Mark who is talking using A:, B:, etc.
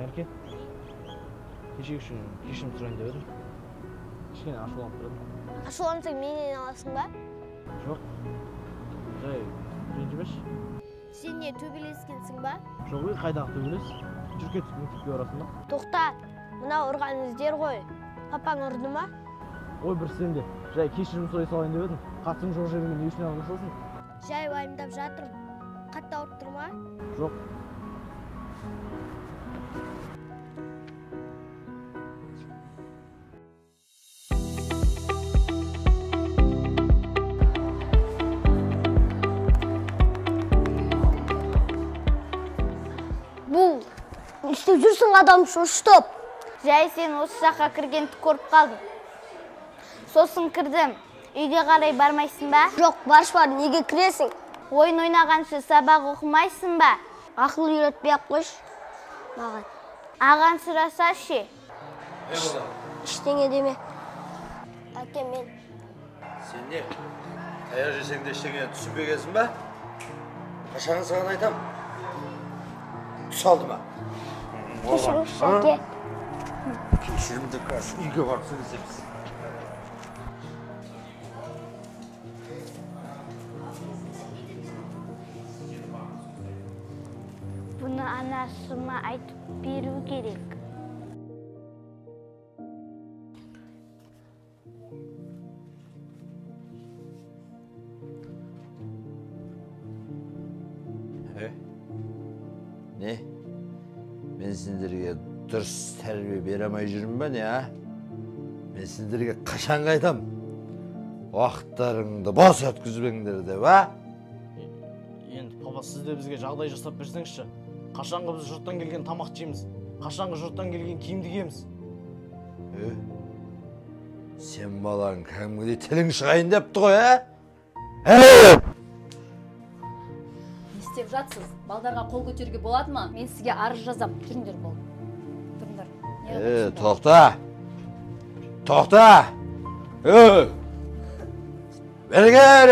A: Erke. Kişi kişim turayın dedim. Kişine aşılanıp durdum.
B: Aşılansak menен alasың ба?
A: Жоқ. Жай, ренжімеш.
B: Сен не төбелескенсің ба?
A: Жоқ, қайдағы төбелес? Жүріп кеттік мектепке барасың ба?
B: Тоқта, мына ұрған іздер ғой. Папаң ұрды ма?
A: Ой, бір сен де. Жай кешірім сұрай салайын деп едім. Қатысың жоқ жеріңе не үшін алғышылсың?
B: Жай уайымдап жатырмын. Қатты ауырып тұр ма?
A: Жоқ.
B: Бұл істеп жүрсің адам шошытып.
C: Жай сен осы жаққа кіргенді көріп қалдым. Сосын кірдім. Үйге қарай бармайсың ба?
B: Жоқ, барш бар, неге кіресің?
C: Ойын ойнағанша сабақ оқымайсың ба?
B: Ақыл үйретпей-ақ қойшы маған.
C: Аған сұраса ше?
B: Ештеңе деме. Әке, мен.
D: Сен не? Таяқ жесең де ештеңе түсінбегенсің ба? Қашан саған айтам? Түс алды ма?
B: Кешіріңізші, әке.
D: Кешірімді қазір үйге барып сөйлесеміз.
C: Бұны анасыма айтып беру керек.
D: Не? Мен сендерге дұрыс тәрбие бере алмай жүрмін ба не, а? Мен сендерге қашанға айтам? Уақыттарыңды бос өткізбеңдер деп, а?
A: Енді папа, сіз де бізге жағдай жасап берсеңізші. Қашанғы біз жұрттан келген тамақ жейміз? Қашанғы жұрттан келген киімді киеміз?
D: Сен балаң кәдімгідей тілің шығайын депті ғой, а?
E: Не істеп жатсыз? Балдарға қол көтеруге болады ма? Мен сізге арыз жазам. Жүріңдер бол. Тұрыңдар.
D: Тоқта! Тоқта! Бері кел!